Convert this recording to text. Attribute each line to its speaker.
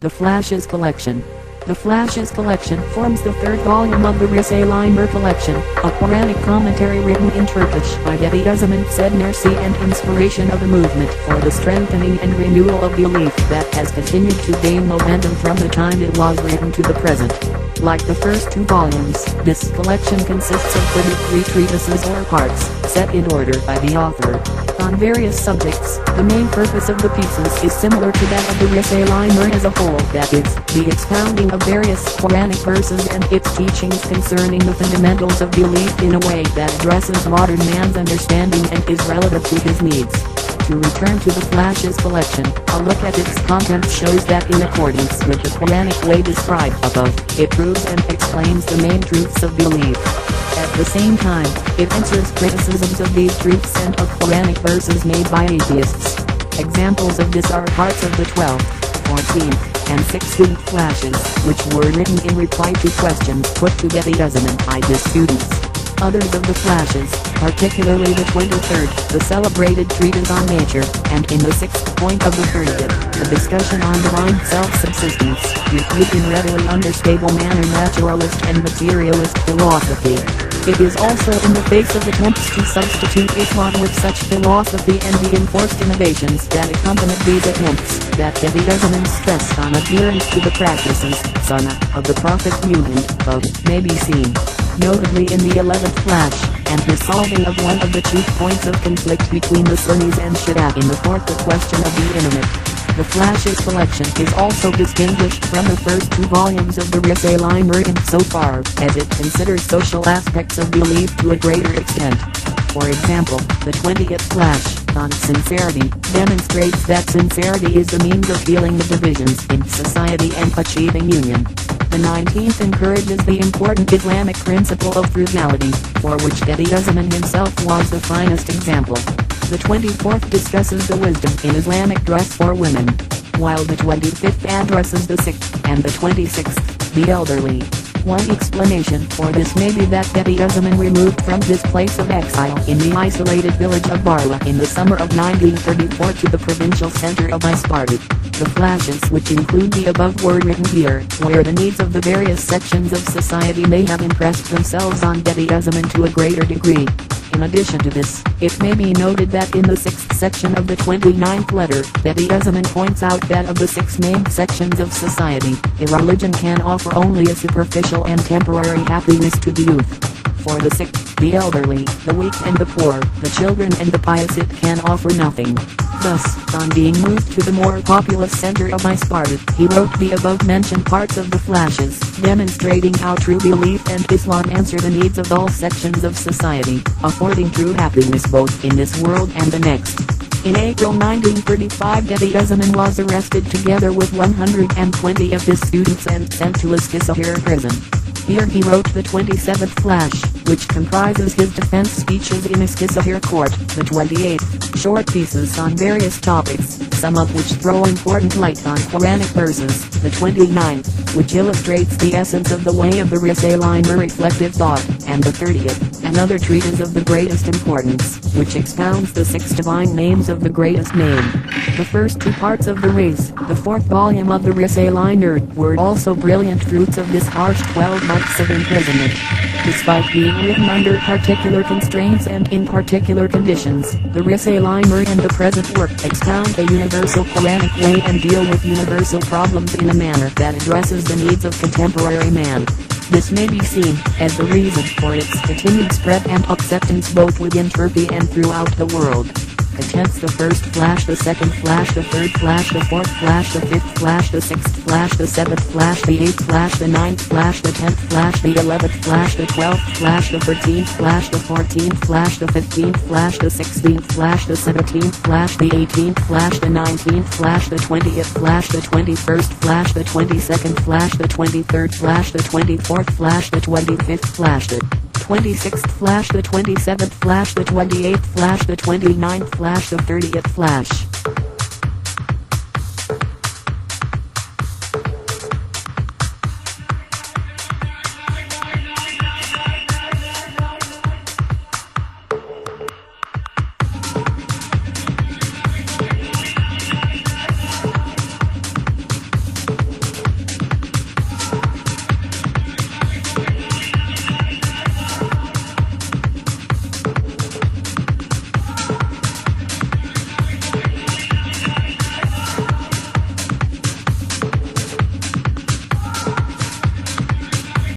Speaker 1: The Flashes Collection. The Flashes Collection forms the third volume of the Risale-i Nur Collection, a Qur'anic commentary written in Turkish by Bediuzzaman Said Nursi and inspiration of a movement for the strengthening and renewal of belief that has continued to gain momentum from the time it was written to the present. Like the first two volumes, this collection consists of 33 treatises or parts, set in order by the author. On various subjects, the main purpose of the pieces is similar to that of the Risale-i Nur as a whole, that is, the expounding of various Qur'anic verses and its teachings concerning the fundamentals of belief in a way that addresses modern man's understanding and is relative to his needs. To return to the Flashes Collection, a look at its contents shows that in accordance with the Qur'anic way described above, it proves and explains the main truths of belief. At the same time, it answers criticisms of these truths and of Qur'anic verses made by atheists. Examples of this are parts of the 12th, 14th, and 16th Flashes, which were written in reply to questions put to Bediuzzaman by his students. Others of the Flashes, particularly the 23rd, the celebrated treatise on nature, and in the 6th point of the 30th, the discussion on Divine Self-Subsistence, refute in readily understable manner Naturalist and Materialist philosophy. It is also in the face of attempts to substitute Islam with such philosophy and the enforced innovations that accompanied these attempts, that Bediuzzaman stressed on adherence to the practices, sunnah, of the Prophet Muhammad, may be seen, notably in the 11th Flash, and his solving of one of the chief points of conflict between the Sunnis and Shia in the 4th, the question of the Internet. The Flashes Collection is also distinguished from the first two volumes of the Risale-i Nur insofar as it considers social aspects of belief to a greater extent. For example, the 20th Flash, on sincerity, demonstrates that sincerity is the means of healing the divisions in society and achieving union. The 19th encourages the important Islamic principle of frugality, for which Bediuzzaman himself was the finest example. The 24th discusses the wisdom in Islamic dress for women, while the 25th addresses the sick, and the 26th, the elderly. One explanation for this may be that Bediuzzaman removed from his place of exile in the isolated village of Barla in the summer of 1934 to the provincial center of Isparta. The Flashes, which include the above, were written here, where the needs of the various sections of society may have impressed themselves on Bediuzzaman to a greater degree. In addition to this, it may be noted that in the 6th section of the 29th letter, Bediuzzaman points out that of the 6 main sections of society, a religion can offer only a superficial and temporary happiness to the youth. For the sick, the elderly, the weak and the poor, the children and the pious, it can offer nothing. Thus, on being moved to the more populous center of Isparta, he wrote the above-mentioned parts of the Flashes, demonstrating how true belief and Islam answer the needs of all sections of society, affording true happiness both in this world and the next. In April 1935, Bediuzzaman was arrested together with 120 of his students and sent to Eskişehir prison. Here he wrote the 27th Flash, which comprises his defense speeches in Eskişehir court, the 28th, short pieces on various topics, some of which throw important light on Qur'anic verses, the 29th, which illustrates the essence of the way of the Risale-i Nur reflective thought, and the 30th, another treatise of the greatest importance, which expounds the 6 divine names of the greatest name. The first two parts of the Ris, the 4th volume of the Risale-i Nur, were also brilliant fruits of this harsh 12 months of imprisonment. Despite being written under particular constraints and in particular conditions, the Risale-i Nur and the present work expound a universal Qur'anic way and deal with universal problems in a manner that addresses the needs of contemporary man. This may be seen as the reason for its continued spread and acceptance both within Turkey and throughout the world. Contents: the 1st Flash, the 2nd Flash, the 3rd Flash, the 4th Flash, the 5th Flash, the 6th Flash, the 7th Flash, the 8th Flash, the 9th Flash, the 10th Flash, the 11th Flash, the 12th Flash, the 13th Flash, the 14th Flash, the 15th Flash, the 16th Flash, the 17th Flash, the 18th Flash, the 19th Flash, the 20th Flash, the 21st Flash, the 22nd Flash, the 23rd Flash, the 24th Flash, the 25th Flash, the 26th Flash, the 27th Flash, the 28th Flash, the 29th Flash, the 30th Flash.